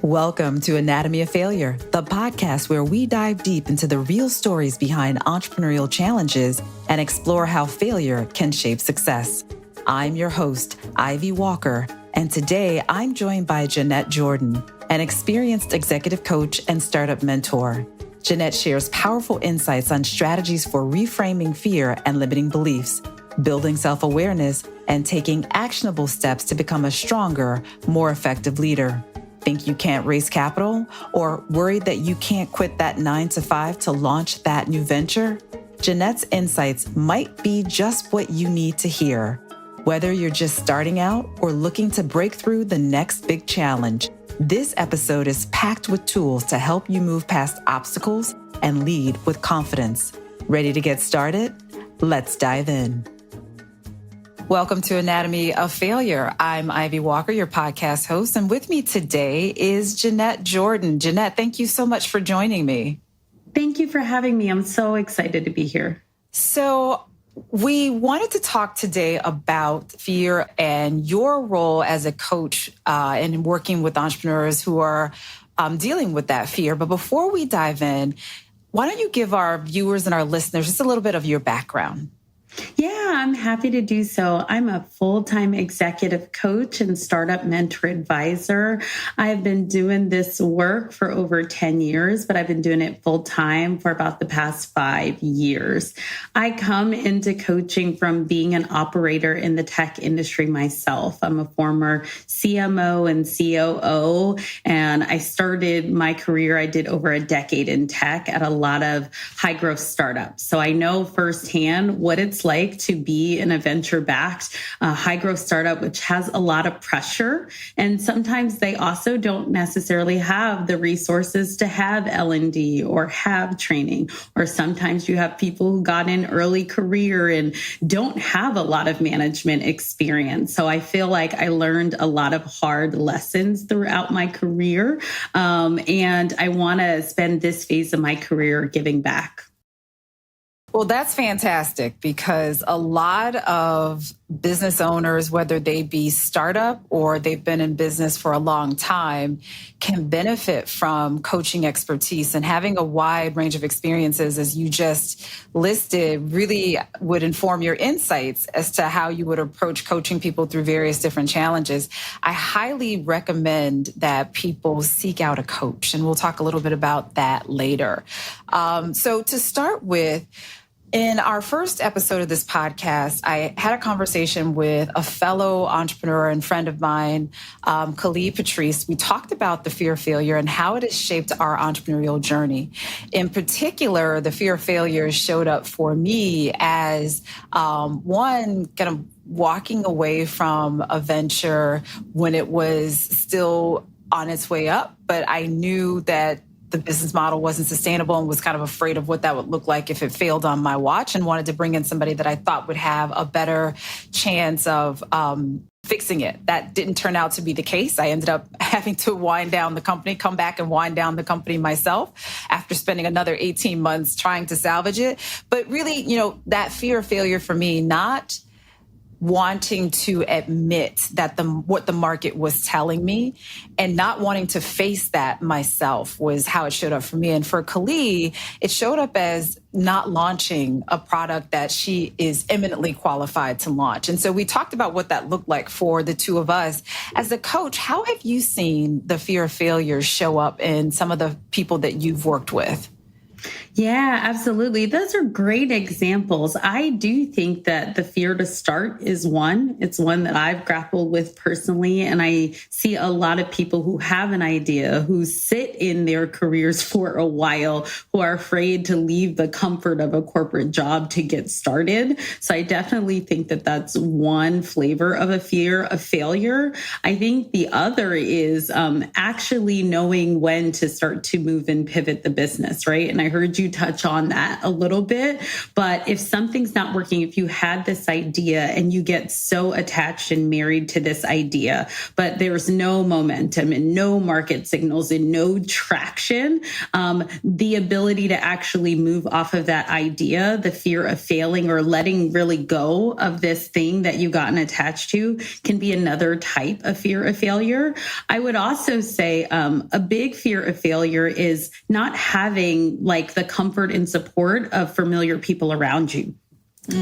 Welcome to Anatomy of Failure, the podcast where we dive deep into the real stories behind entrepreneurial challenges and explore how failure can shape success. I'm your host, Ivy Walker, and today I'm joined by Jeanette Jordan, an experienced executive coach and startup mentor. Jeanette shares powerful insights on strategies for reframing fear and limiting beliefs, building self-awareness, and taking actionable steps to become a stronger, more effective leader. Think you can't raise capital or worried that you can't quit that 9-to-5 to launch that new venture? Jeanette's insights might be just what you need to hear. Whether you're just starting out or looking to break through the next big challenge, this episode is packed with tools to help you move past obstacles and lead with confidence. Ready to get started? Let's dive in. Welcome to Anatomy of Failure. I'm Ivy Walker, your podcast host, and with me today is Jeanette Jordan. Jeanette, thank you so much for joining me. Thank you for having me. I'm so excited to be here. So we wanted to talk today about fear and your role as a coach in working with entrepreneurs who are dealing with that fear. But before we dive in, why don't you give our viewers and our listeners just a little bit of your background? Yeah, I'm happy to do so. I'm a full-time executive coach and startup mentor advisor. I've been doing this work for over 10 years, but I've been doing it full-time for about the past 5 years. I come into coaching from being an operator in the tech industry myself. I'm a former CMO and COO, and I started my career, I did over a decade in tech at a lot of high-growth startups. So I know firsthand what it's like to be in a venture-backed, high-growth startup, which has a lot of pressure. And sometimes they also don't necessarily have the resources to have L&D or have training. Or sometimes you have people who got in early career and don't have a lot of management experience. So I feel like I learned a lot of hard lessons throughout my career. And I want to spend this phase of my career giving back. Well, that's fantastic because a lot of business owners, whether they be startup or they've been in business for a long time, can benefit from coaching expertise, and having a wide range of experiences, as you just listed, really would inform your insights as to how you would approach coaching people through various different challenges. I highly recommend that people seek out a coach, and we'll talk a little bit about that later. So to start with, in our first episode of this podcast, I had a conversation with a fellow entrepreneur and friend of mine, Khalid Patrice. We talked about the fear of failure and how it has shaped our entrepreneurial journey. In particular, the fear of failure showed up for me as one kind of walking away from a venture when it was still on its way up, but I knew that the business model wasn't sustainable and was kind of afraid of what that would look like if it failed on my watch, and wanted to bring in somebody that I thought would have a better chance of fixing it. That didn't turn out to be the case. I ended up having to wind down the company, come back and wind down the company myself after spending another 18 months trying to salvage it. But really, that fear of failure for me, not wanting to admit that what the market was telling me and not wanting to face that myself was how it showed up for me. And for Khalid, it showed up as not launching a product that she is eminently qualified to launch. And so we talked about what that looked like for the two of us. As a coach, how have you seen the fear of failure show up in some of the people that you've worked with? Yeah, absolutely. Those are great examples. I do think that the fear to start is one. It's one that I've grappled with personally. And I see a lot of people who have an idea, who sit in their careers for a while, who are afraid to leave the comfort of a corporate job to get started. So I definitely think that that's one flavor of a fear of failure. I think the other is actually knowing when to start to move and pivot the business, right? And I heard you do touch on that a little bit. But if something's not working, if you had this idea and you get so attached and married to this idea, but there's no momentum and no market signals and no traction, the ability to actually move off of that idea, the fear of failing or letting really go of this thing that you've gotten attached to can be another type of fear of failure. I would also say a big fear of failure is not having like the comfort and support of familiar people around you.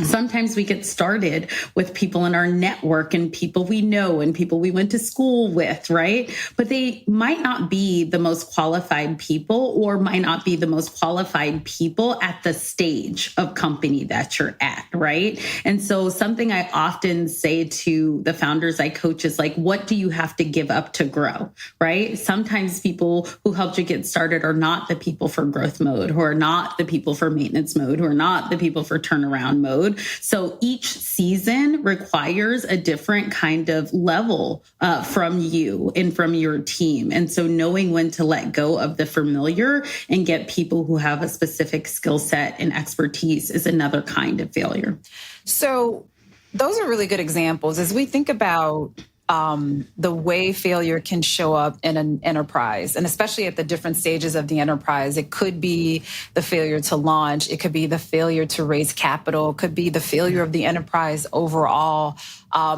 Sometimes we get started with people in our network and people we know and people we went to school with, right? But they might not be the most qualified people or might not be the most qualified people at the stage of company that you're at, right? And so something I often say to the founders I coach is like, what do you have to give up to grow, right? Sometimes people who helped you get started are not the people for growth mode, who are not the people for maintenance mode, who are not the people for turnaround mode. So each season requires a different kind of level from you and from your team. And so knowing when to let go of the familiar and get people who have a specific skill set and expertise is another kind of failure. So those are really good examples. As we think about the way failure can show up in an enterprise, and especially at the different stages of the enterprise. It could be the failure to launch. It could be the failure to raise capital. It could be the failure of the enterprise overall.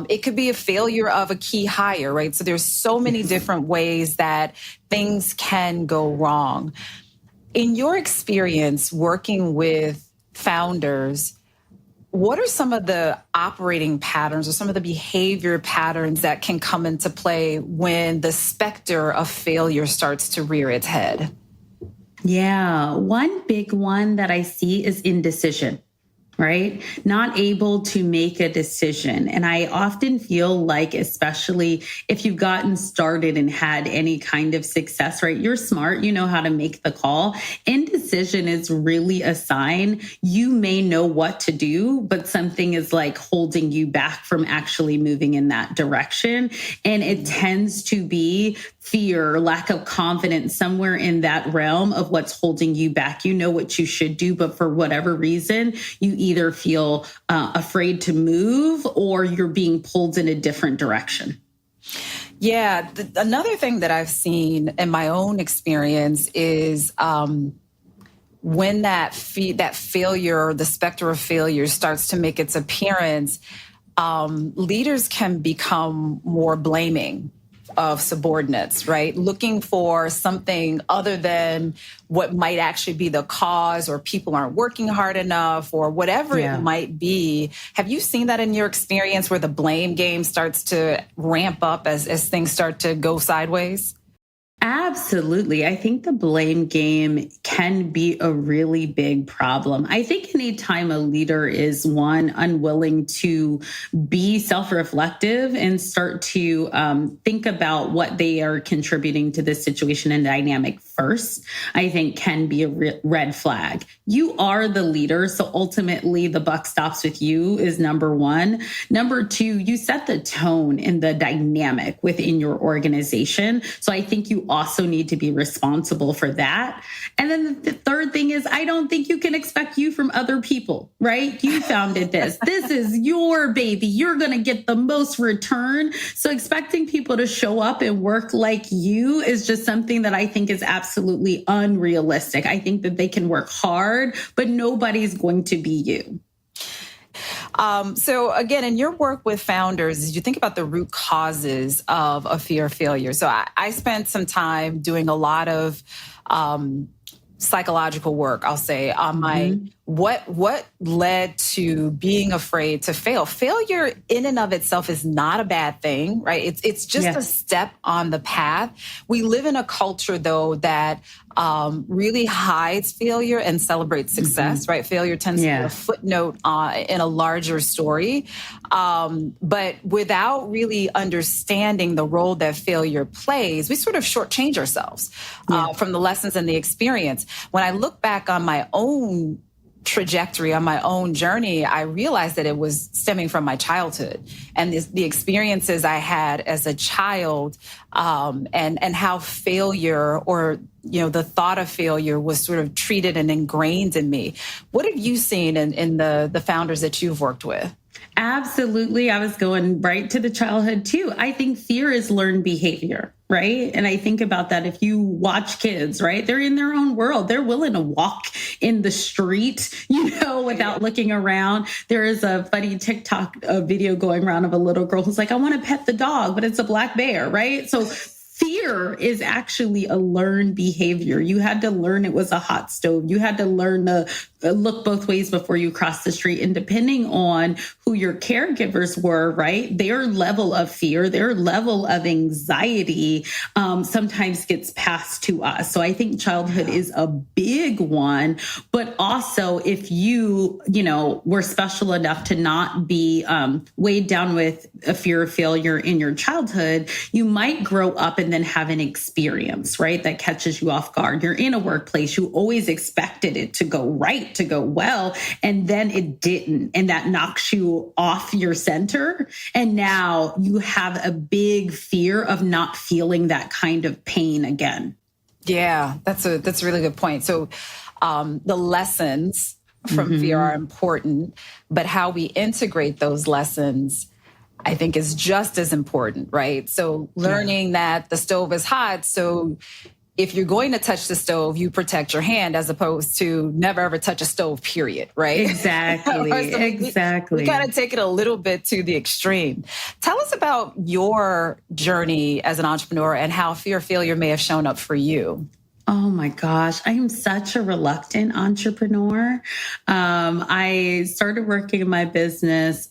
It could be a failure of a key hire, right? So there's so many different ways that things can go wrong. In your experience working with founders, what are some of the operating patterns or some of the behavior patterns that can come into play when the specter of failure starts to rear its head? Yeah, one big one that I see is indecision. Right? Not able to make a decision. And I often feel like, especially if you've gotten started and had any kind of success, right? You're smart, you know how to make the call. Indecision is really a sign you may know what to do, but something is like holding you back from actually moving in that direction. And it tends to be fear, lack of confidence, somewhere in that realm of what's holding you back. You know what you should do, but for whatever reason, you either feel afraid to move or you're being pulled in a different direction. Yeah. Another thing that I've seen in my own experience is when that failure, the specter of failure starts to make its appearance, leaders can become more blaming of subordinates, right? Looking for something other than what might actually be the cause, or people aren't working hard enough, or whatever it might be. Have you seen that in your experience where the blame game starts to ramp up as things start to go sideways? Absolutely. I think the blame game can be a really big problem. I think anytime a leader is unwilling to be self-reflective and start to think about what they are contributing to this situation and dynamic first, I think can be a red flag. You are the leader, so ultimately the buck stops with you is number one. Number two, you set the tone and the dynamic within your organization. So I think you also need to be responsible for that. And then the third thing is, I don't think you can expect you from other people, right? You founded this. This is your baby. You're going to get the most return. So expecting people to show up and work like you is just something that I think is absolutely unrealistic. I think that they can work hard, but nobody's going to be you. So again, in your work with founders, as you think about the root causes of a fear of failure. So I spent some time doing a lot of psychological work, I'll say, on my what led to being afraid to fail. Failure in and of itself is not a bad thing, right? It's just a step on the path. We live in a culture, though, that really hides failure and celebrates success, right? Failure tends to be a footnote in a larger story. But without really understanding the role that failure plays, we sort of shortchange ourselves from the lessons and the experience. When I look back on my own trajectory, on my own journey, I realized that it was stemming from my childhood and the experiences I had as a child, and how failure, or the thought of failure, was sort of treated and ingrained in me. What have you seen in the founders that you've worked with? Absolutely. I was going right to the childhood too. I think fear is learned behavior, right? And I think about that. If you watch kids, right, they're in their own world. They're willing to walk in the street, without looking around. There is a funny TikTok video going around of a little girl who's like, I want to pet the dog, but it's a black bear, right? So fear is actually a learned behavior. You had to learn it was a hot stove. You had to learn to look both ways before you cross the street. And depending on who your caregivers were, right, their level of fear, their level of anxiety sometimes gets passed to us. So I think childhood is a big one. But also, if you were special enough to not be weighed down with a fear of failure in your childhood, you might grow up and then have an experience, right, that catches you off guard. You're in a workplace, you always expected it to go right, to go well, and then it didn't. And that knocks you off your center. And now you have a big fear of not feeling that kind of pain again. Yeah, that's a really good point. So the lessons from fear are important, but how we integrate those lessons, I think, is just as important, right? So learning that the stove is hot, so if you're going to touch the stove, you protect your hand, as opposed to never ever touch a stove, period, right? Exactly. So exactly. We kind of take it a little bit to the extreme. Tell us about your journey as an entrepreneur and how fear of failure may have shown up for you. Oh my gosh, I am such a reluctant entrepreneur. I started working in my business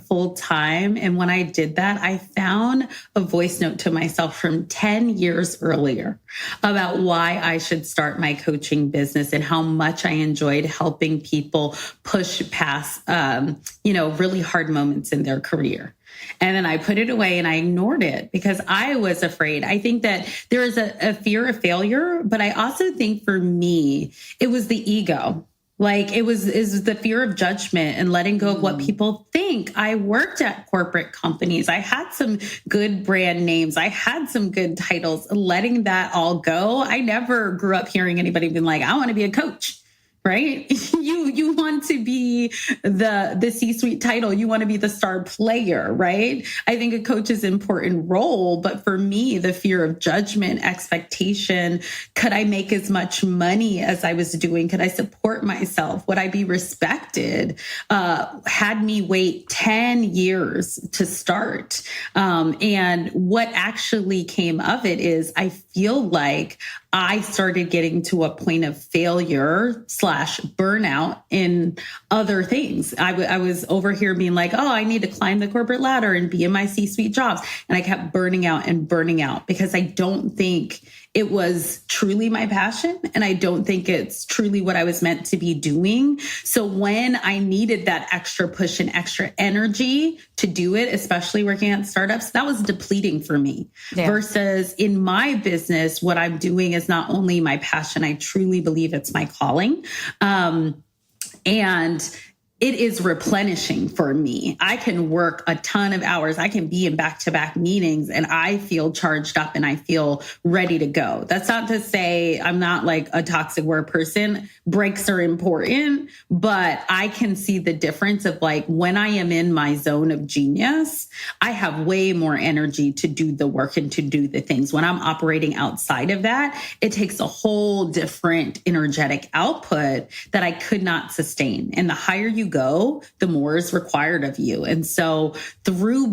full time. And when I did that, I found a voice note to myself from 10 years earlier about why I should start my coaching business and how much I enjoyed helping people push past, really hard moments in their career. And then I put it away and I ignored it because I was afraid. I think that there is a fear of failure, but I also think for me, it was the ego. Like it was the fear of judgment and letting go of what people think. I worked at corporate companies. I had some good brand names. I had some good titles. Letting that all go. I never grew up hearing anybody being like, I want to be a coach. Right? You want to be the C-suite title. You want to be the star player, right? I think a coach is an important role, but for me, the fear of judgment, expectation, could I make as much money as I was doing? Could I support myself? Would I be respected? Had me wait 10 years to start. And what actually came of it is I feel like I started getting to a point of failure / burnout in other things. I was over here being like, oh, I need to climb the corporate ladder and be in my C-suite jobs. And I kept burning out because I don't think it was truly my passion. And I don't think it's truly what I was meant to be doing. So when I needed that extra push and extra energy to do it, especially working at startups, that was depleting for me. Yeah. Versus in my business, what I'm doing is not only my passion, I truly believe it's my calling. And it is replenishing for me. I can work a ton of hours. I can be in back-to-back meetings and I feel charged up and I feel ready to go. That's not to say I'm not like a toxic work person. Breaks are important, but I can see the difference of like when I am in my zone of genius, I have way more energy to do the work and to do the things. When I'm operating outside of that, it takes a whole different energetic output that I could not sustain. And the higher you go, the more is required of you. And so through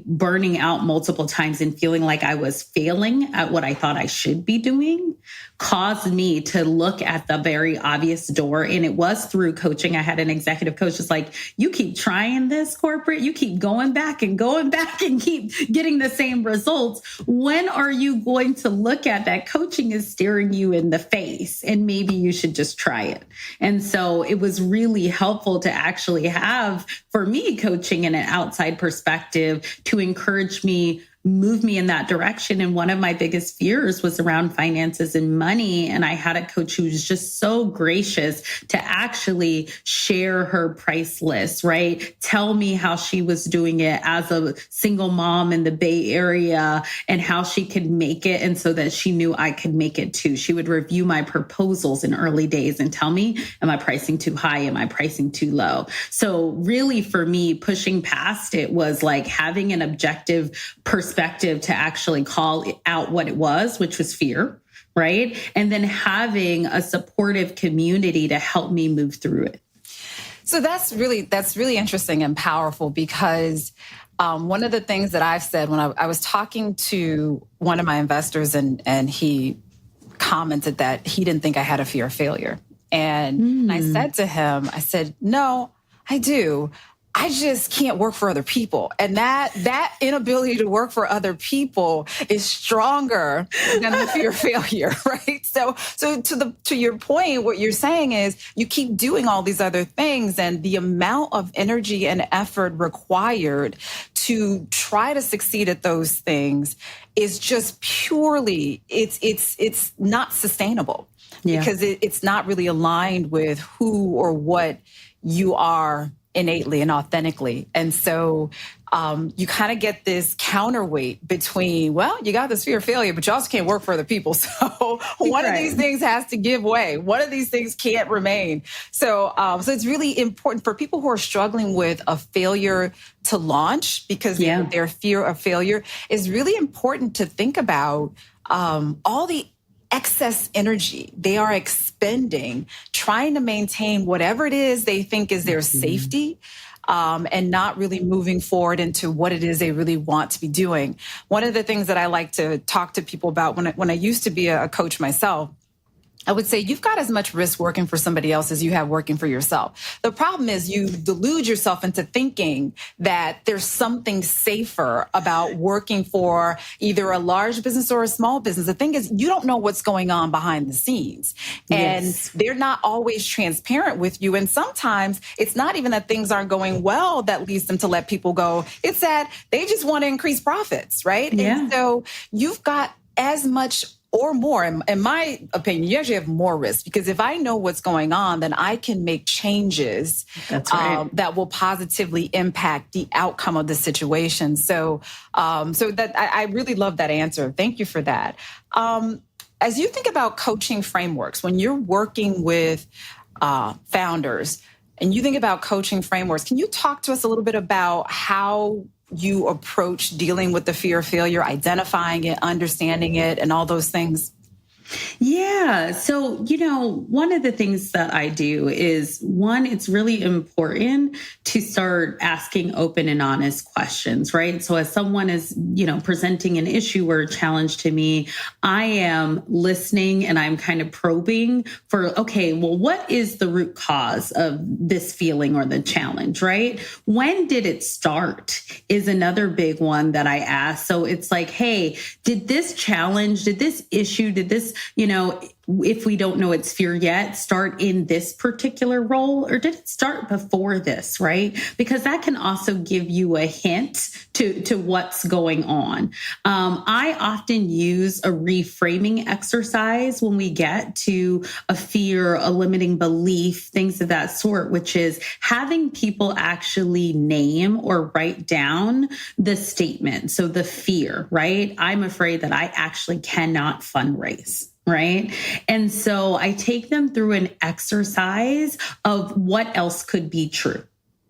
burning out multiple times and feeling like I was failing at what I thought I should be doing caused me to look at the very obvious door. And it was through coaching. I had an executive coach just like, you keep trying this corporate, you keep going back and keep getting the same results. When are you going to look at that? Coaching is staring you in the face and maybe you should just try it. And so it was really helpful to actually have, for me, coaching in an outside perspective to encourage me move me in that direction. And one of my biggest fears was around finances and money. And I had a coach who was just so gracious to actually share her price list, right? Tell me how she was doing it as a single mom in the Bay Area and how she could make it. And so that she knew I could make it too. She would review my proposals in early days and tell me, am I pricing too high? Am I pricing too low? So really for me, pushing past it was like having an objective perspective to actually call out what it was, which was fear, right? And then having a supportive community to help me move through it. So that's really interesting and powerful, because one of the things that I've said when I was talking to one of my investors, and he commented that he didn't think I had a fear of failure. And I said to him, I said, no, I do. I just can't work for other people. And that inability to work for other people is stronger than the fear of failure, right? So to your point, what you're saying is you keep doing all these other things, and the amount of energy and effort required to try to succeed at those things is just purely, it's not sustainable. Yeah. Because it's not really aligned with who or what you are innately and authentically. And so you kind of get this counterweight between, well, you got this fear of failure, but you also can't work for other people. So one of these things has to give way. One of these things can't remain. So it's really important for people who are struggling with a failure to launch because their fear of failure is really important to think about all the excess energy they are expending trying to maintain whatever it is they think is their safety, and not really moving forward into what it is they really want to be doing. One of the things that I like to talk to people about when I used to be a coach myself, I would say you've got as much risk working for somebody else as you have working for yourself. The problem is you delude yourself into thinking that there's something safer about working for either a large business or a small business. The thing is, you don't know what's going on behind the scenes. And they're not always transparent with you. And sometimes it's not even that things aren't going well that leads them to let people go. It's that they just want to increase profits, right? Yeah. And so you've got as much or more, in my opinion, you actually have more risk, because if I know what's going on, then I can make changes that will positively impact the outcome of the situation. So that I really love that answer. Thank you for that. As you think about coaching frameworks, when you're working with founders and you think about coaching frameworks, can you talk to us a little bit about how you approach dealing with the fear of failure, identifying it, understanding it, and all those things? Yeah. So, one of the things that I do is, one, it's really important to start asking open and honest questions, right? So as someone is, presenting an issue or a challenge to me, I am listening and I'm kind of probing for, okay, well, what is the root cause of this feeling or the challenge, right? When did it start is another big one that I ask. So it's like, hey, did this challenge, did this issue, did this, if we don't know its fear yet, start in this particular role, or did it start before this, right? Because that can also give you a hint to what's going on. I often use a reframing exercise when we get to a fear, a limiting belief, things of that sort, which is having people actually name or write down the statement. So the fear, right? I'm afraid that I actually cannot fundraise. Right. And so I take them through an exercise of what else could be true.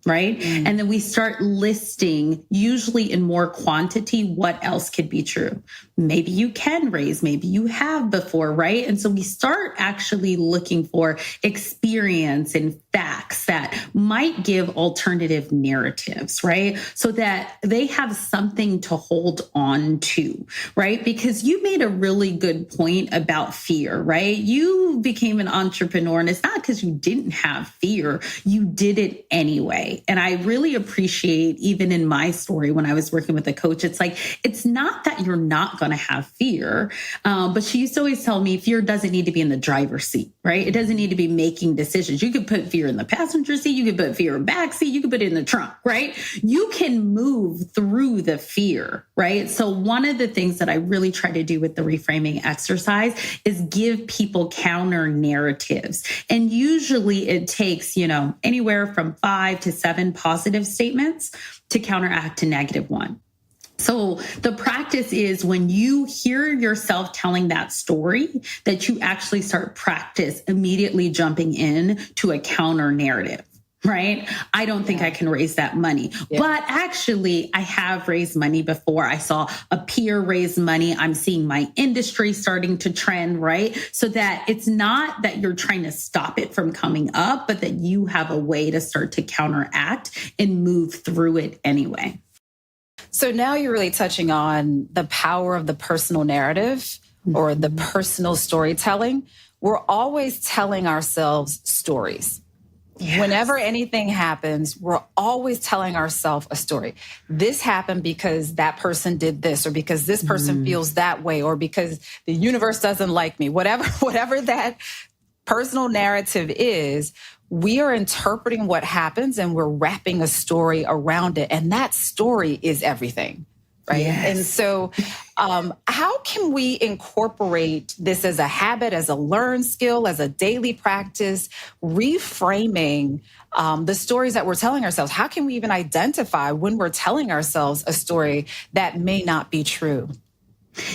Right. And then we start listing, usually in more quantity, what else could be true. Maybe you can raise, maybe you have before. Right. And so we start actually looking for experience and facts that might give alternative narratives. Right. So that they have something to hold on to. Right. Because you made a really good point about fear. Right. You became an entrepreneur, and it's not because you didn't have fear. You did it anyway. story. And I really appreciate, even in my story, when I was working with a coach, it's like, it's not that you're not going to have fear. But she used to always tell me fear doesn't need to be in the driver's seat, right? It doesn't need to be making decisions. You could put fear in the passenger seat. You could put fear in the back seat. You could put it in the trunk, right? You can move through the fear, right? So one of the things that I really try to do with the reframing exercise is give people counter narratives. And usually it takes, anywhere from 5 to 7 positive statements to counteract a negative one. So the practice is when you hear yourself telling that story, that you actually start practice immediately jumping in to a counter narrative. Right? I don't think I can raise that money, but actually I have raised money before. I saw a peer raise money. I'm seeing my industry starting to trend, right? So that it's not that you're trying to stop it from coming up, but that you have a way to start to counteract and move through it anyway. So now you're really touching on the power of the personal narrative or the personal storytelling. We're always telling ourselves stories. Yes. Whenever anything happens, we're always telling ourselves a story. This happened because that person did this, or because this person feels that way, or because the universe doesn't like me. Whatever that personal narrative is, we are interpreting what happens and we're wrapping a story around it. And that story is everything. Right. Yes. And so how can we incorporate this as a habit, as a learned skill, as a daily practice, reframing the stories that we're telling ourselves? How can we even identify when we're telling ourselves a story that may not be true?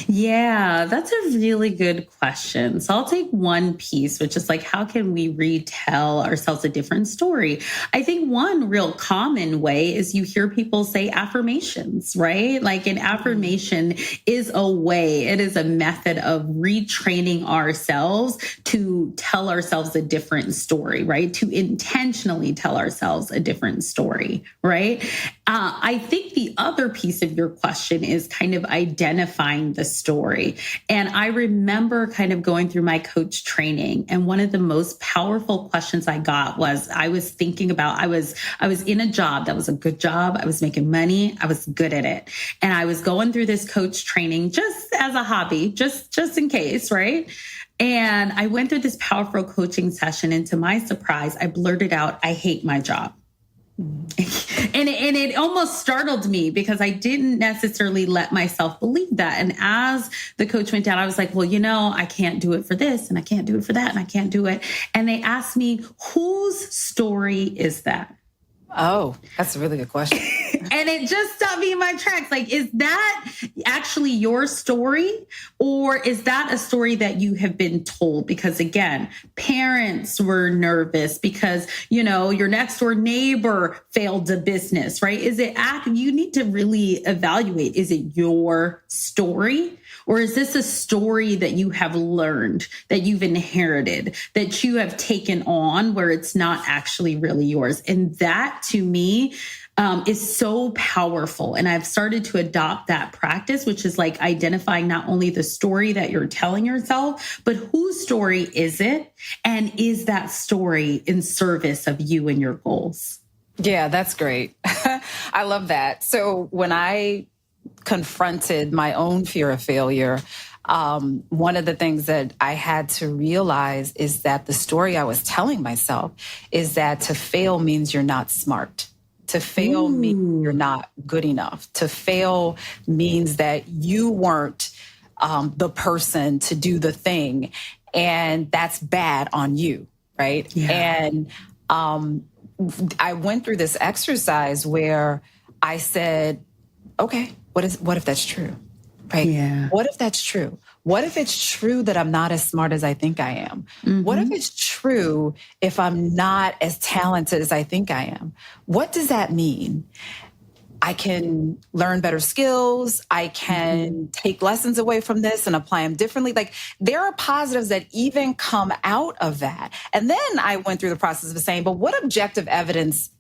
Yeah, that's a really good question. So I'll take one piece, which is like, how can we retell ourselves a different story? I think one real common way is you hear people say affirmations, right? Like an affirmation is a way, it is a method of retraining ourselves to tell ourselves a different story, right? To intentionally tell ourselves a different story, right? I think the other piece of your question is kind of identifying the story. And I remember kind of going through my coach training, and one of the most powerful questions I got was, I was thinking about, I was in a job that was a good job. I was making money. I was good at it. And I was going through this coach training just as a hobby, just in case, right? And I went through this powerful coaching session, and to my surprise, I blurted out, I hate my job. And it almost startled me because I didn't necessarily let myself believe that. And as the coach went down, I was like, well, I can't do it for this, and I can't do it for that, and I can't do it. And they asked me, whose story is that? Oh, that's a really good question. And it just stopped me in my tracks. Like, is that actually your story? Or is that a story that you have been told? Because again, parents were nervous because, your next door neighbor failed a business, right? You need to really evaluate, is it your story? Or is this a story that you have learned, that you've inherited, that you have taken on where it's not actually really yours? And that to me is so powerful. And I've started to adopt that practice, which is like identifying not only the story that you're telling yourself, but whose story is it? And is that story in service of you and your goals? Yeah, that's great. I love that. So when I confronted my own fear of failure, one of the things that I had to realize is that the story I was telling myself is that to fail means you're not smart. To fail means you're not good enough. To fail means that you weren't the person to do the thing, and that's bad on you, right? Yeah. And I went through this exercise where I said, okay, what if that's true? Right? Yeah. What if that's true? What if it's true that I'm not as smart as I think I am? Mm-hmm. What if it's true if I'm not as talented as I think I am? What does that mean? I can learn better skills. I can take lessons away from this and apply them differently. Like, there are positives that even come out of that. And then I went through the process of saying, but what objective evidence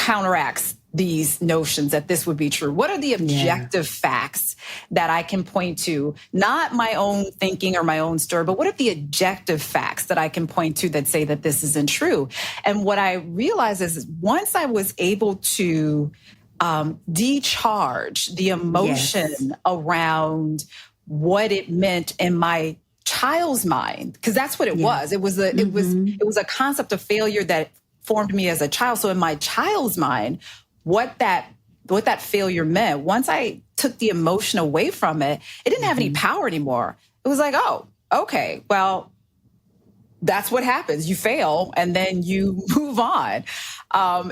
counteracts these notions that this would be true? What are the objective facts that I can point to? Not my own thinking or my own story, but what are the objective facts that I can point to that say that this isn't true? And what I realized is once I was able to decharge the emotion around what it meant in my child's mind, because that's what it was. It was a concept of failure that formed me as a child. So in my child's mind, what that failure meant, once I took the emotion away from it, it didn't have any power anymore. It was like, oh, okay, well, that's what happens. You fail and then you move on.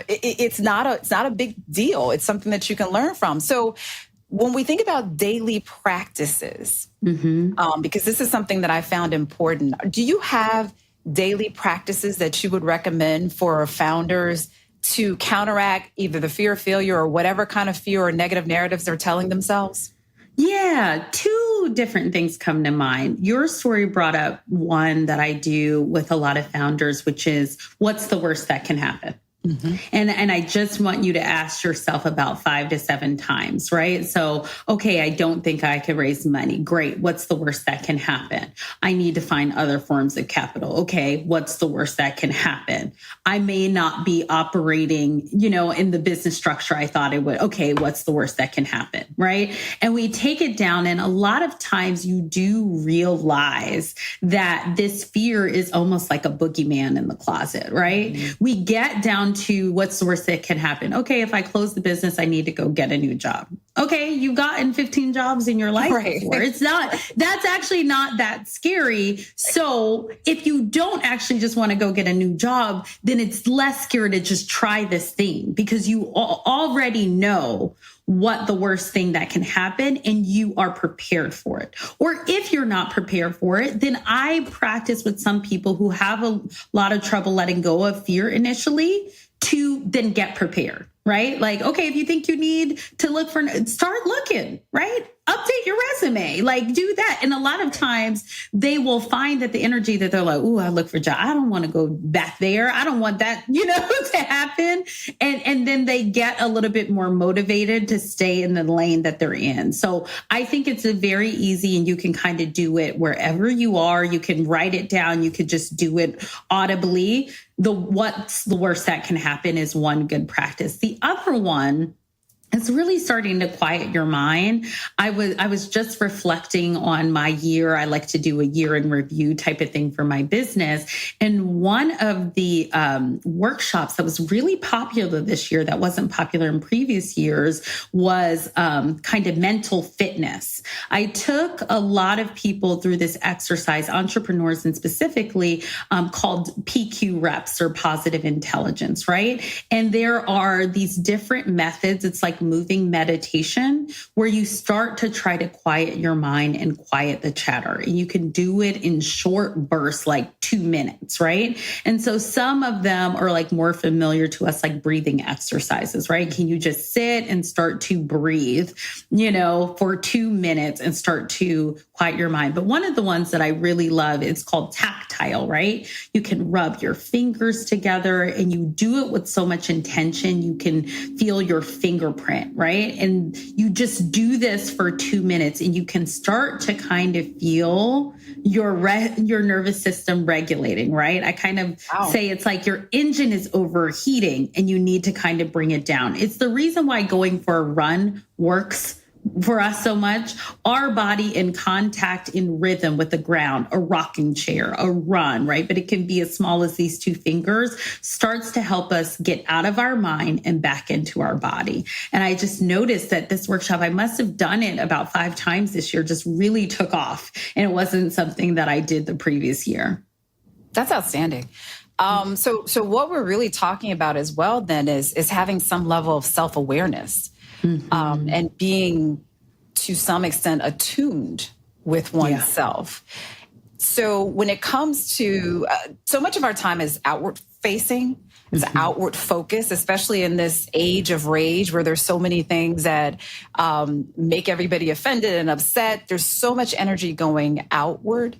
It's not a big deal. It's something that you can learn from. So when we think about daily practices, because this is something that I found important, do you have daily practices that you would recommend for founders to counteract either the fear of failure or whatever kind of fear or negative narratives they're telling themselves? Yeah, two different things come to mind. Your story brought up one that I do with a lot of founders, which is what's the worst that can happen? And I just want you to ask yourself about 5 to 7 times, right? So, okay, I don't think I could raise money. Great. What's the worst that can happen? I need to find other forms of capital. Okay. What's the worst that can happen? I may not be operating, in the business structure I thought it would. Okay. What's the worst that can happen? Right. And we take it down. And a lot of times you do realize that this fear is almost like a boogeyman in the closet, right? We get down to what's the worst that can happen. Okay, if I close the business, I need to go get a new job. Okay, you've gotten 15 jobs in your life before. That's actually not that scary. So if you don't actually just want to go get a new job, then it's less scary to just try this thing because you already know what the worst thing that can happen and you are prepared for it. Or if you're not prepared for it, then I practice with some people who have a lot of trouble letting go of fear initially to then get prepared, right? Like, okay, if you think you need to start looking, right? Update your resume, like do that. And a lot of times they will find that the energy that they're like, ooh, I look for a job. I don't want to go back there. I don't want that, to happen. And then they get a little bit more motivated to stay in the lane that they're in. So I think it's a very easy and you can kind of do it wherever you are. You can write it down. You could just do it audibly. What's the worst that can happen is one good practice. The other one, it's really starting to quiet your mind. I was just reflecting on my year. I like to do a year in review type of thing for my business. And one of the workshops that was really popular this year that wasn't popular in previous years was kind of mental fitness. I took a lot of people through this exercise, entrepreneurs and specifically called PQ reps or positive intelligence, right? And there are these different methods. It's like moving meditation where you start to try to quiet your mind and quiet the chatter. And you can do it in short bursts, like 2 minutes, right? And so some of them are like more familiar to us, like breathing exercises, right? Can you just sit and start to breathe, for 2 minutes and start to quiet your mind? But one of the ones that I really love, it's called tactile, right? You can rub your fingers together and you do it with so much intention. You can feel your fingerprint, right? And you just do this for 2 minutes and you can start to kind of feel your nervous system regulating, right? I kind of say it's like your engine is overheating and you need to kind of bring it down. It's the reason why going for a run works for us so much. Our body in contact, in rhythm with the ground, a rocking chair, a run, right? But it can be as small as these 2 fingers, starts to help us get out of our mind and back into our body. And I just noticed that this workshop, I must have done it about 5 times this year, just really took off. And it wasn't something that I did the previous year. That's outstanding. So what we're really talking about as well then is having some level of self-awareness. And being to some extent attuned with oneself. So when it comes to so much of our time is outward facing, it's outward focus, especially in this age of rage where there's so many things that make everybody offended and upset. There's so much energy going outward.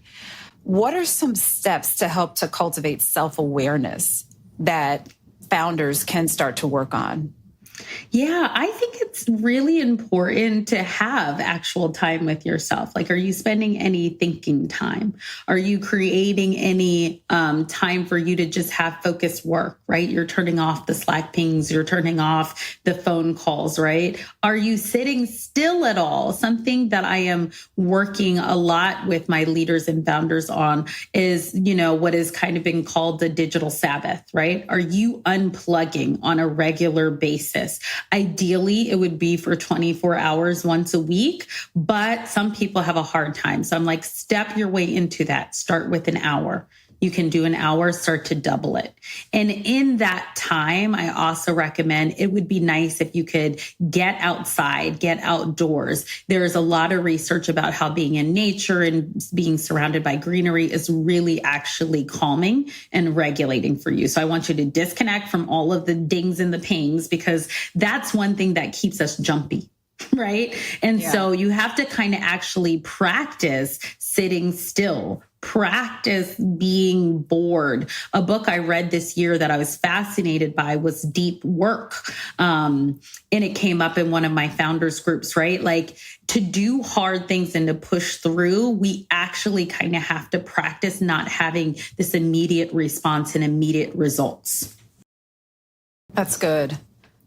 What are some steps to help to cultivate self-awareness that founders can start to work on? Yeah, I think it's really important to have actual time with yourself. Like, are you spending any thinking time? Are you creating any time for you to just have focused work, right? You're turning off the Slack pings, you're turning off the phone calls, right? Are you sitting still at all? Something that I am working a lot with my leaders and founders on is, what is kind of been called the digital Sabbath, right? Are you unplugging on a regular basis? Ideally, it would be for 24 hours once a week, but some people have a hard time. So I'm like, step your way into that. Start with an hour. You can do an hour, start to double it. And in that time, I also recommend it would be nice if you could get outside, get outdoors. There's a lot of research about how being in nature and being surrounded by greenery is really actually calming and regulating for you. So I want you to disconnect from all of the dings and the pings, because that's one thing that keeps us jumpy. Right. And so you have to kind of actually practice sitting still, practice being bored. A book I read this year that I was fascinated by was Deep Work. And it came up in one of my founders groups, right? Like, to do hard things and to push through, we actually kind of have to practice not having this immediate response and immediate results. That's good.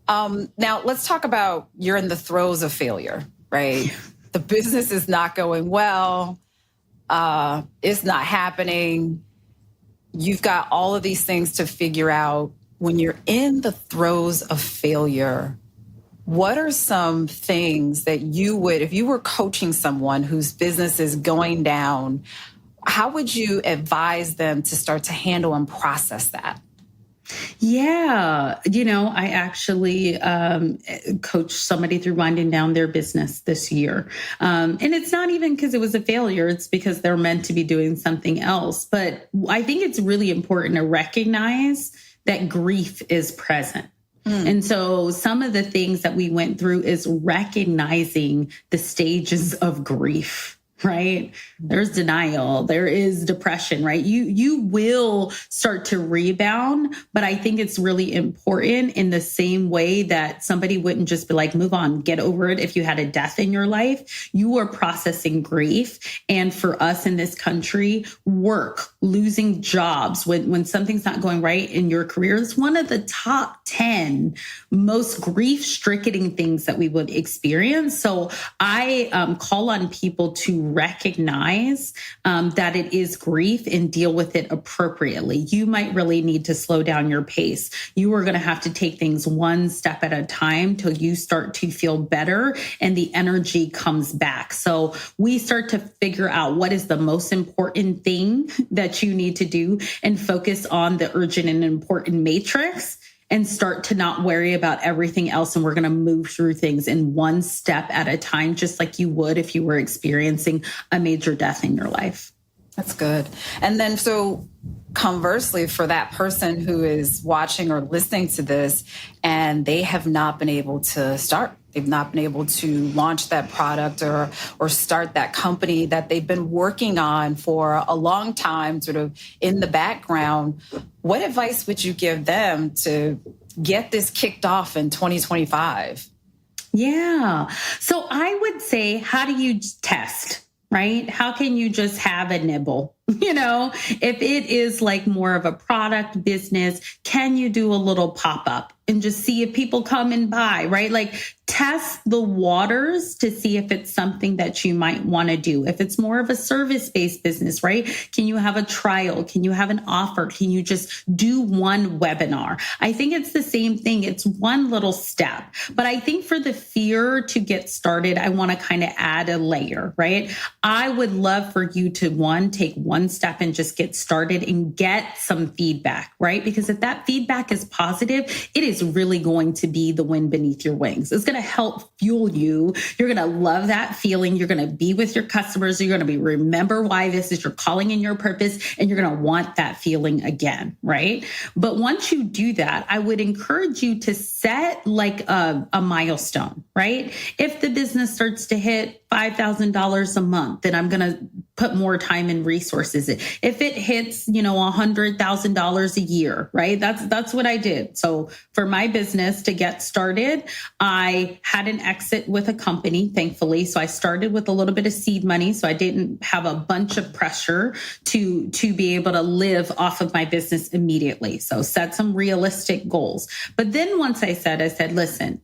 Now let's talk about, you're in the throes of failure, right? The business is not going well. It's not happening. You've got all of these things to figure out. When you're in the throes of failure, what are some things that you would, if you were coaching someone whose business is going down, how would you advise them to start to handle and process that? Yeah. I actually coached somebody through winding down their business this year. And it's not even because it was a failure. It's because they're meant to be doing something else. But I think it's really important to recognize that grief is present. And so some of the things that we went through is recognizing the stages of grief. Right? There's denial. There is depression, right? You will start to rebound, but I think it's really important in the same way that somebody wouldn't just be like, move on, get over it. If you had a death in your life, you are processing grief. And for us in this country, work, losing jobs, when something's not going right in your career, it's one of the top 10 most grief-stricken things that we would experience. So I call on people to recognize that it is grief and deal with it appropriately. You might really need to slow down your pace. You are going to have to take things one step at a time till you start to feel better and the energy comes back. So we start to figure out what is the most important thing that you need to do and focus on the urgent and important matrix, and start to not worry about everything else. And we're going to move through things in one step at a time, just like you would if you were experiencing a major death in your life. That's good. And then, so conversely, for that person who is watching or listening to this and they have not been able to start, they've not been able to launch that product or start that company that they've been working on for a long time, sort of in the background, what advice would you give them to get this kicked off in 2025? Yeah. So I would say, how do you test? Right? How can you just have a nibble? If it is like more of a product business, can you do a little pop-up and just see if people come and buy, right? Like, test the waters to see if it's something that you might want to do. If it's more of a service-based business, right? Can you have a trial? Can you have an offer? Can you just do one webinar? I think it's the same thing. It's one little step. But I think for the fear to get started, I want to kind of add a layer, right? I would love for you to take one step and just get started and get some feedback, right? Because if that feedback is positive, it is really going to be the wind beneath your wings. It's going to help fuel you. You're going to love that feeling. You're going to be with your customers. You're going to remember why this is your calling and your purpose, and you're going to want that feeling again, right? But once you do that, I would encourage you to set like a milestone, right? If the business starts to hit $5,000 a month, then I'm going to put more time and resources in. If it hits, $100,000 a year, right? That's what I did. So for my business to get started, I had an exit with a company, thankfully. So I started with a little bit of seed money. So I didn't have a bunch of pressure to be able to live off of my business immediately. So set some realistic goals. But then once I said, listen,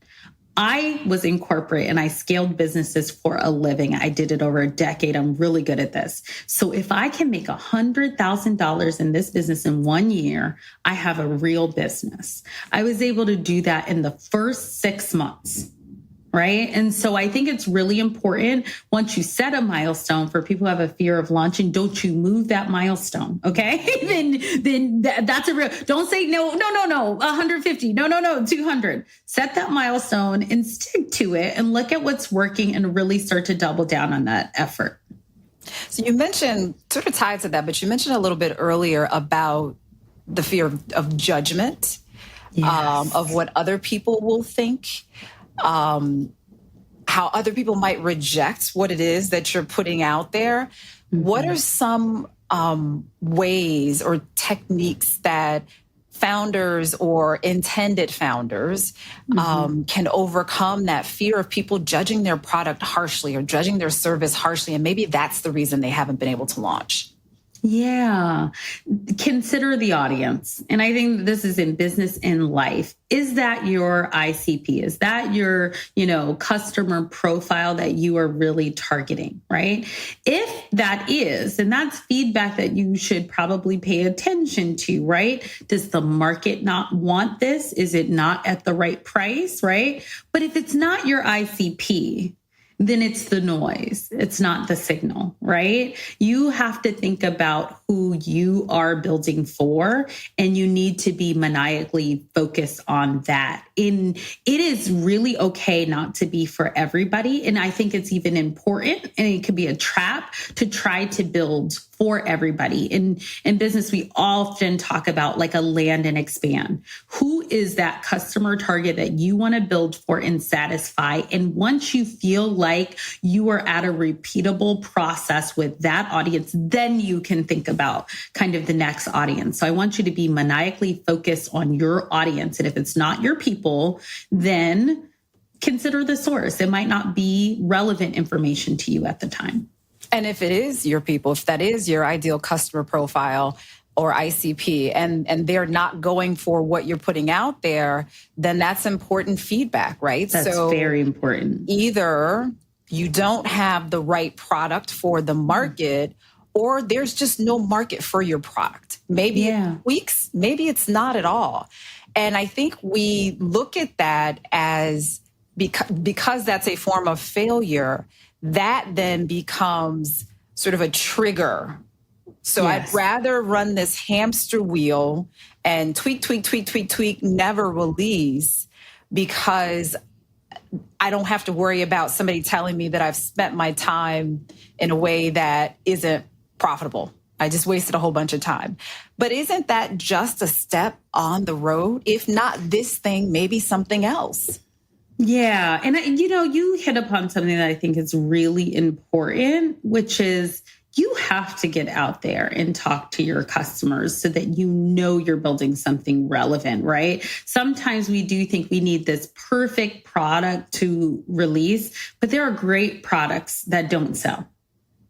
I was in corporate and I scaled businesses for a living. I did it over a decade. I'm really good at this. So if I can make $100,000 in this business in 1 year, I have a real business. I was able to do that in the first 6 months. Right. And so I think it's really important once you set a milestone for people who have a fear of launching, don't you move that milestone. OK, then that's a real, don't say no, 150. No, 200. Set that milestone and stick to it and look at what's working and really start to double down on that effort. So you mentioned, sort of tied to that, but you mentioned a little bit earlier about the fear of judgment, Yes. Of what other people will think. How other people might reject what it is that you're putting out there. Mm-hmm. What are some ways or techniques that founders or intended founders can overcome that fear of people judging their product harshly or judging their service harshly? And maybe that's the reason they haven't been able to launch. Yeah. Consider the audience. And I think this is in business and life. Is that your ICP? Is that your, customer profile that you are really targeting, right? If that is, and that's feedback that you should probably pay attention to, right? Does the market not want this? Is it not at the right price, right? But if it's not your ICP, then it's the noise. It's not the signal, right? You have to think about who you are building for, and you need to be maniacally focused on that. And it is really okay not to be for everybody. And I think it's even important, and it could be a trap to try to build for everybody. In business, we often talk about like a land and expand. Who is that customer target that you want to build for and satisfy? And once you feel like you are at a repeatable process with that audience, then you can think about kind of the next audience. So I want you to be maniacally focused on your audience. And if it's not your people, then consider the source. It might not be relevant information to you at the time. And if it is your people, if that is your ideal customer profile or ICP, and they're not going for what you're putting out there, then that's important feedback, right? That's very important. Either you don't have the right product for the market, or there's just no market for your product. Maybe it tweaks, maybe it's not at all. And I think we look at that as, because that's a form of failure, that then becomes sort of a trigger. So I'd rather run this hamster wheel and tweak, never release, because I don't have to worry about somebody telling me that I've spent my time in a way that isn't profitable. I just wasted a whole bunch of time. But isn't that just a step on the road? If not this thing, maybe something else. Yeah. And, you hit upon something that I think is really important, which is you have to get out there and talk to your customers so that you're building something relevant, right? Sometimes we do think we need this perfect product to release, but there are great products that don't sell.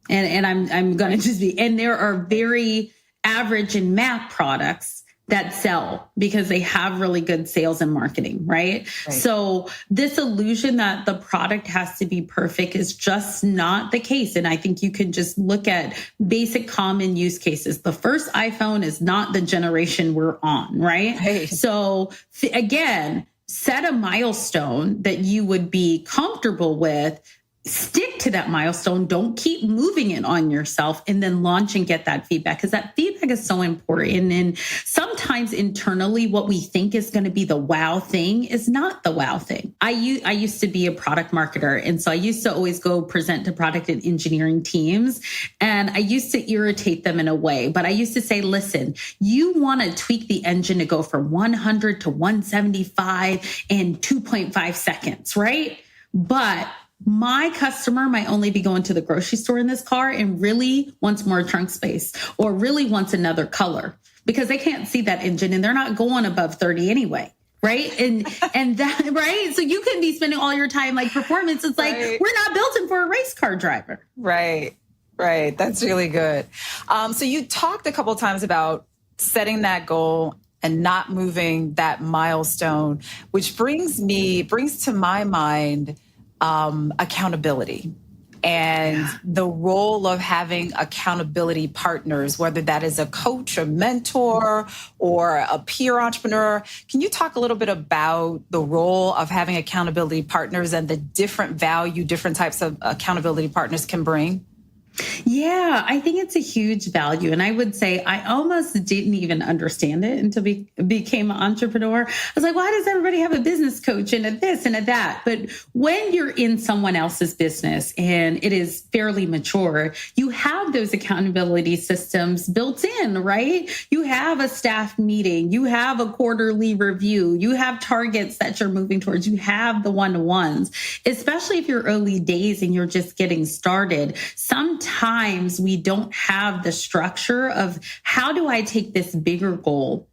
And I'm going to and there are very average and MAP products that sell because they have really good sales and marketing, right? So this illusion that the product has to be perfect is just not the case. And I think you can just look at basic common use cases. The first iPhone is not the generation we're on, right? So again, set a milestone that you would be comfortable with. Stick to that milestone. Don't keep moving it on yourself, and then launch and get that feedback, because that feedback is so important. And sometimes internally, what we think is going to be the wow thing is not the wow thing. I used to be a product marketer. And so I used to always go present to product and engineering teams. And I used to irritate them in a way, but I used to say, listen, you want to tweak the engine to go from 100 to 175 in 2.5 seconds, right? But my customer might only be going to the grocery store in this car and really wants more trunk space or really wants another color because they can't see that engine and they're not going above 30 anyway. Right. And that, right. So you can be spending all your time like performance. It's like, right. We're not built in for a race car driver. Right. Right. That's really good. So you talked a couple of times about setting that goal and not moving that milestone, which brings to my mind accountability and the role of having accountability partners, whether that is a coach, a mentor, or a peer entrepreneur. Can you talk a little bit about the role of having accountability partners and the different value, different types of accountability partners can bring? Yeah, I think it's a huge value. And I would say I almost didn't even understand it until became an entrepreneur. I was like, why does everybody have a business coach and a this and a that? But when you're in someone else's business and it is fairly mature, you have those accountability systems built in, right? You have a staff meeting, you have a quarterly review, you have targets that you're moving towards, you have the one-to-ones, especially if you're early days and you're just getting started. Sometimes we don't have the structure of how do I take this bigger goal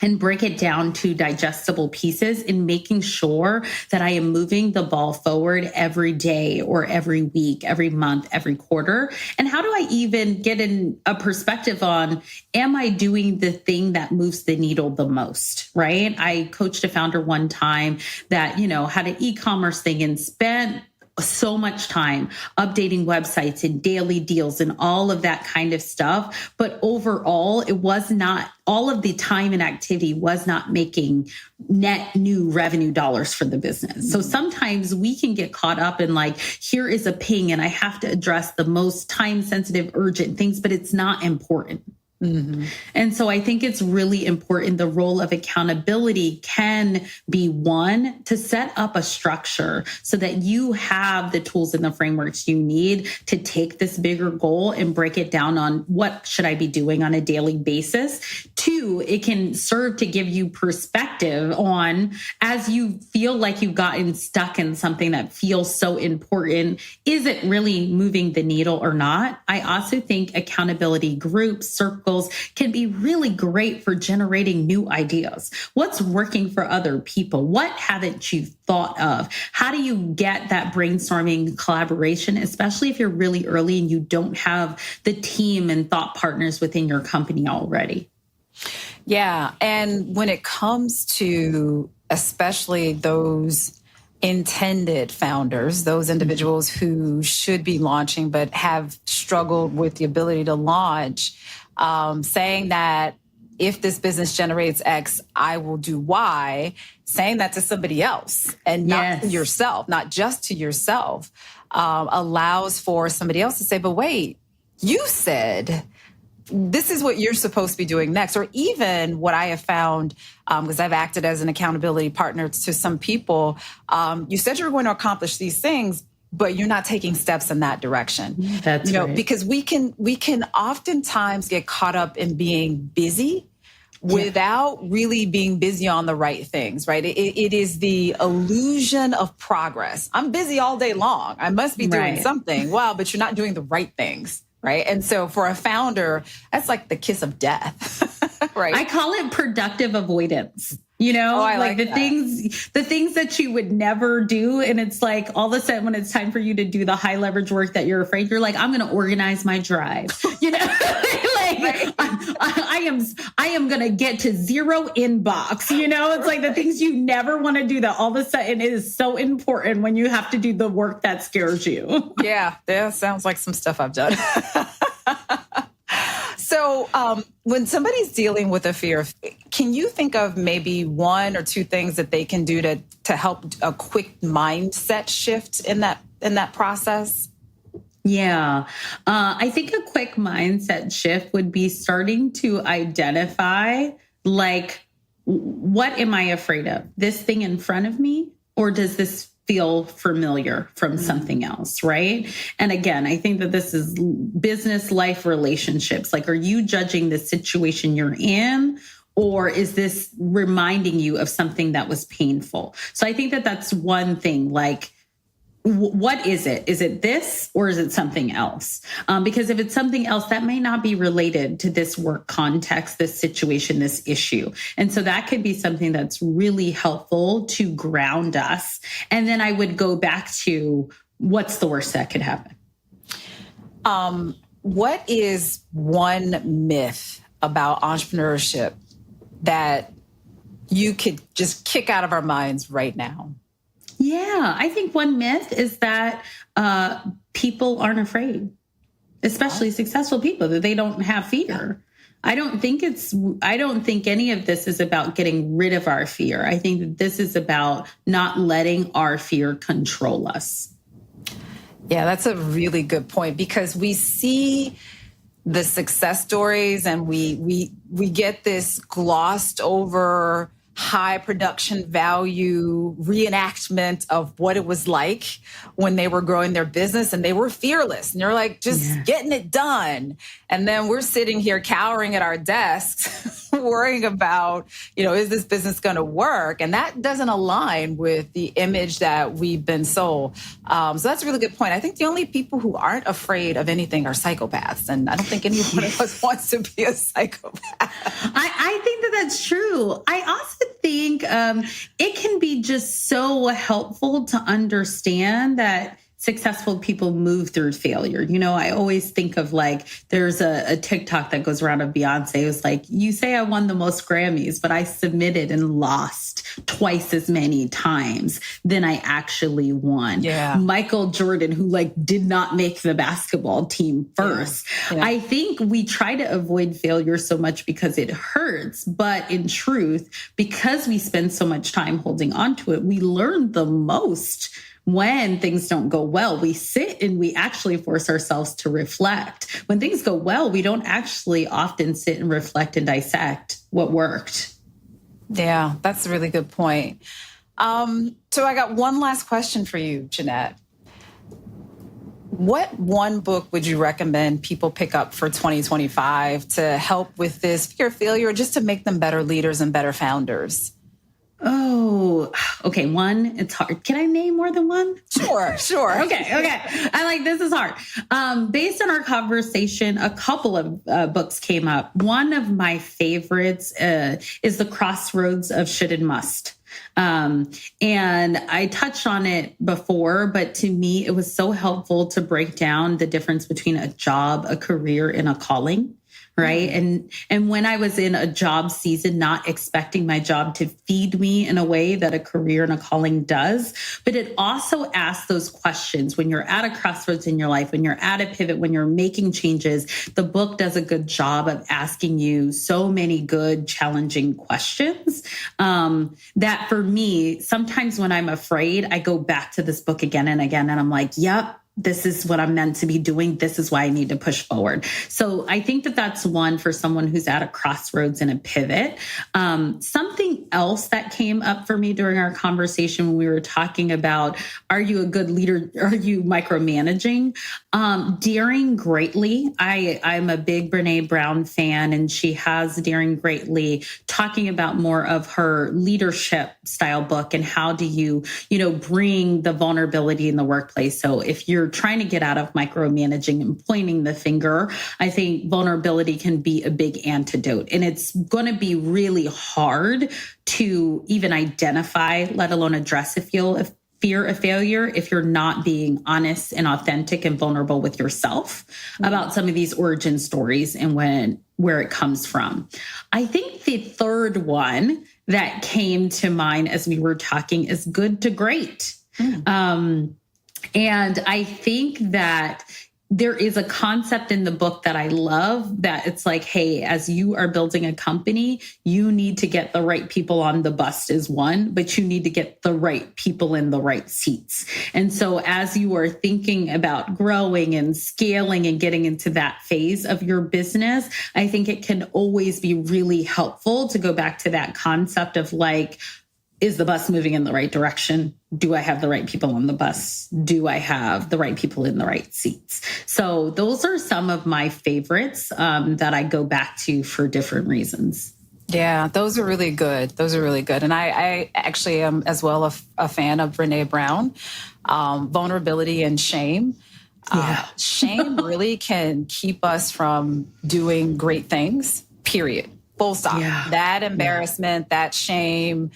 and break it down to digestible pieces and making sure that I am moving the ball forward every day or every week, every month, every quarter. And how do I even get in a perspective on, am I doing the thing that moves the needle the most, right? I coached a founder one time that, had an e-commerce thing and spent so much time updating websites and daily deals and all of that kind of stuff. But overall, it was not, all of the time and activity was not making net new revenue dollars for the business. So sometimes we can get caught up in like, here is a ping and I have to address the most time sensitive, urgent things, but it's not important. Mm-hmm. And so I think it's really important. The role of accountability can be one to set up a structure so that you have the tools and the frameworks you need to take this bigger goal and break it down on what should I be doing on a daily basis. Two, it can serve to give you perspective on as you feel like you've gotten stuck in something that feels so important. Is it really moving the needle or not? I also think accountability groups, circles, can be really great for generating new ideas. What's working for other people? What haven't you thought of? How do you get that brainstorming collaboration, especially if you're really early and you don't have the team and thought partners within your company already? Yeah. And when it comes to especially those intended founders, those individuals who should be launching but have struggled with the ability to launch, saying that if this business generates X, I will do Y, saying that to somebody else and not to yourself, not just to yourself, allows for somebody else to say, but wait, you said this is what you're supposed to be doing next. Or even what I have found, because I've acted as an accountability partner to some people, you said you were going to accomplish these things, but you're not taking steps in that direction. That's right. Because we can oftentimes get caught up in being busy without really being busy on the right things, right? It is the illusion of progress. I'm busy all day long. I must be doing something. Wow, but you're not doing the right things, right? And so for a founder, that's like the kiss of death, right? I call it productive avoidance. I like the things that you would never do. And it's like all of a sudden when it's time for you to do the high leverage work that you're afraid, you're like, I'm going to organize my drive, I am going to get to zero inbox, it's like the things you never want to do that all of a sudden it is so important when you have to do the work that scares you. Yeah, that sounds like some stuff I've done. So when somebody's dealing with a fear, can you think of maybe one or two things that they can do to help a quick mindset shift in that process? Yeah, I think a quick mindset shift would be starting to identify, like, what am I afraid of? This thing in front of me, or does this feel familiar from something else, right? And again, I think that this is business, life, relationships. Like, are you judging the situation you're in, or is this reminding you of something that was painful? So I think that that's one thing, like, what is it? Is it this or is it something else? Because if it's something else, that may not be related to this work context, this situation, this issue. And so that could be something that's really helpful to ground us. And then I would go back to what's the worst that could happen? What is one myth about entrepreneurship that you could just kick out of our minds right now? Yeah, I think one myth is that people aren't afraid, especially successful people, that they don't have fear. I don't think any of this is about getting rid of our fear. I think that this is about not letting our fear control us. Yeah, that's a really good point, because we see the success stories and we get this glossed over high production value reenactment of what it was like when they were growing their business and they were fearless and they're like just getting it done. And then we're sitting here cowering at our desks worrying about, is this business going to work? And that doesn't align with the image that we've been sold. So that's a really good point. I think the only people who aren't afraid of anything are psychopaths. And I don't think any one of us wants to be a psychopath. I think that that's true. I also think it can be just so helpful to understand that successful people move through failure. I always think of there's a TikTok that goes around of Beyonce. It was like, you say I won the most Grammys, but I submitted and lost twice as many times than I actually won. Yeah. Michael Jordan, who did not make the basketball team first. Yeah. I think we try to avoid failure so much because it hurts. But in truth, because we spend so much time holding on to it, we learn the most. When things don't go well, we sit and we actually force ourselves to reflect. When things go well, we don't actually often sit and reflect and dissect what worked. Yeah, that's a really good point. So I got one last question for you, Jeanette. What one book would you recommend people pick up for 2025 to help with this fear of failure, just to make them better leaders and better founders? Oh, okay. One, it's hard. Can I name more than one? Sure. Okay. This is hard. Based on our conversation, a couple of books came up. One of my favorites is The Crossroads of Should and Must. And I touched on it before, but to me, it was so helpful to break down the difference between a job, a career, and a calling. Right. And when I was in a job season, not expecting my job to feed me in a way that a career and a calling does, but it also asks those questions when you're at a crossroads in your life, when you're at a pivot, when you're making changes. The book does a good job of asking you so many good, challenging questions that for me, sometimes when I'm afraid, I go back to this book again and again, and I'm like, yep. This is what I'm meant to be doing. This is why I need to push forward. So I think that that's one for someone who's at a crossroads and a pivot. Something else that came up for me during our conversation when we were talking about, are you a good leader? Are you micromanaging? Daring Greatly. I'm a big Brene Brown fan, and she has Daring Greatly talking about more of her leadership style book and how do you bring the vulnerability in the workplace. So if you're trying to get out of micromanaging and pointing the finger, I think vulnerability can be a big antidote. And it's going to be really hard to even identify, let alone address fear of failure if you're not being honest and authentic and vulnerable with yourself about some of these origin stories and where it comes from. I think the third one that came to mind as we were talking is Good to Great. And I think that there is a concept in the book that I love, that it's like, hey, as you are building a company, you need to get the right people on the bus is one, but you need to get the right people in the right seats. And so as you are thinking about growing and scaling and getting into that phase of your business, I think it can always be really helpful to go back to that concept of is the bus moving in the right direction? Do I have the right people on the bus? Do I have the right people in the right seats? So those are some of my favorites that I go back to for different reasons. Yeah, those are really good. Those are really good. And I actually am as well a fan of Brene Brown, vulnerability and shame. Yeah. Shame really can keep us from doing great things, period. Full stop. Yeah. That embarrassment, that shame,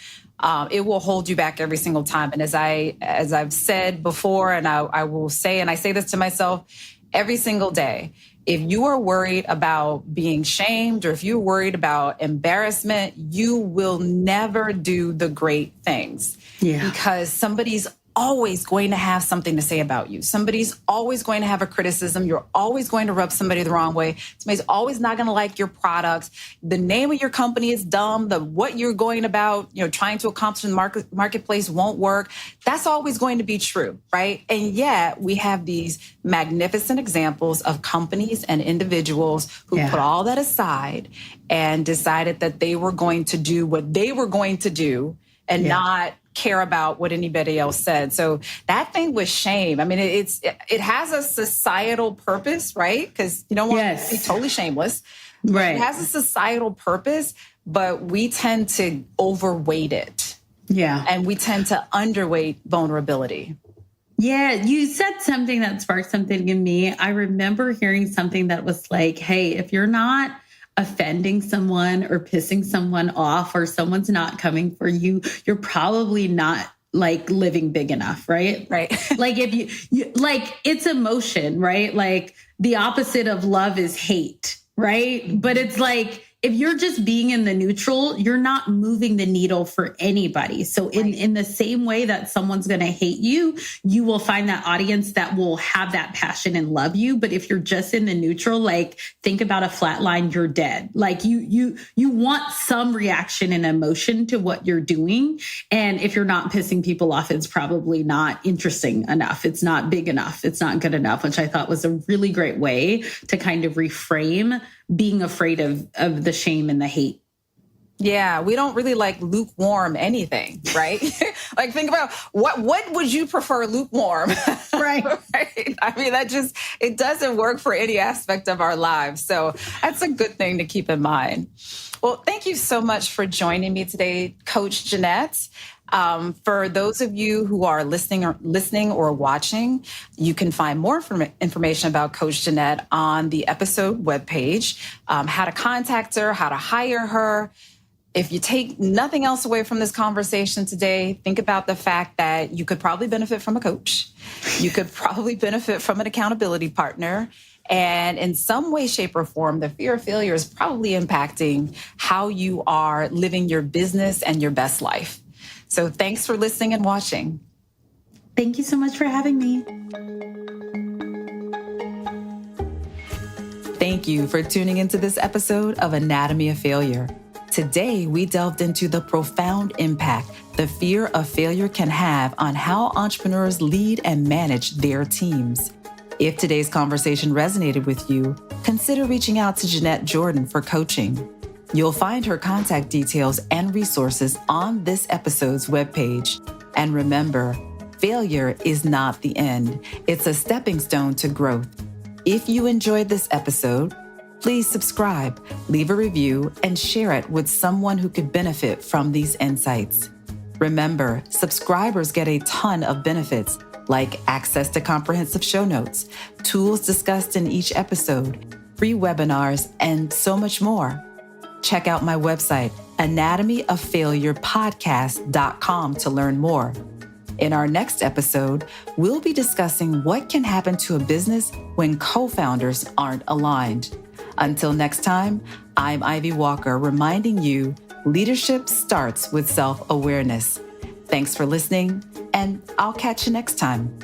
it will hold you back every single time. And as I've said before, and I will say, and I say this to myself every single day, if you are worried about being shamed or if you're worried about embarrassment, you will never do the great things. Yeah. Because somebody's always going to have something to say about you. Somebody's always going to have a criticism. You're always going to rub somebody the wrong way. Somebody's always not going to like your products. The name of your company is dumb. What you're going about, trying to accomplish in the marketplace won't work. That's always going to be true, right? And yet we have these magnificent examples of companies and individuals who put all that aside and decided that they were going to do what they were going to do and not care about what anybody else said. So that thing with shame, I mean, it has a societal purpose, right? Because you don't want to be totally shameless. Right. It has a societal purpose, but we tend to overweight it. Yeah. And we tend to underweight vulnerability. Yeah, you said something that sparked something in me. I remember hearing something that was like, hey, if you're not offending someone or pissing someone off or someone's not coming for you, you're probably not like living big enough, right? Right. Like if you like, it's emotion, right? Like the opposite of love is hate, right? But it's like, if you're just being in the neutral, you're not moving the needle for anybody. So in the same way that someone's going to hate you, you will find that audience that will have that passion and love you. But if you're just in the neutral, like think about a flat line, you're dead. Like you want some reaction and emotion to what you're doing. And if you're not pissing people off, it's probably not interesting enough. It's not big enough. It's not good enough, which I thought was a really great way to kind of reframe being afraid of the shame and the hate. Yeah, we don't really like lukewarm anything, right? Like think about what would you prefer lukewarm? Right. Right. I mean, it doesn't work for any aspect of our lives. So that's a good thing to keep in mind. Well, thank you so much for joining me today, Coach Jeanette. For those of you who are listening or watching, you can find more information about Coach Jeanette on the episode webpage, how to contact her, how to hire her. If you take nothing else away from this conversation today, think about the fact that you could probably benefit from a coach. You could probably benefit from an accountability partner. And in some way, shape, or form, the fear of failure is probably impacting how you are living your business and your best life. So thanks for listening and watching. Thank you so much for having me. Thank you for tuning into this episode of Anatomy of Failure. Today, we delved into the profound impact the fear of failure can have on how entrepreneurs lead and manage their teams. If today's conversation resonated with you, consider reaching out to Jeanette Jordan for coaching. You'll find her contact details and resources on this episode's webpage. And remember, failure is not the end. It's a stepping stone to growth. If you enjoyed this episode, please subscribe, leave a review, and share it with someone who could benefit from these insights. Remember, subscribers get a ton of benefits, like access to comprehensive show notes, tools discussed in each episode, free webinars, and so much more. Check out my website, anatomyoffailurepodcast.com, to learn more. In our next episode, we'll be discussing what can happen to a business when co-founders aren't aligned. Until next time, I'm Ivy Walker, reminding you leadership starts with self-awareness. Thanks for listening, and I'll catch you next time.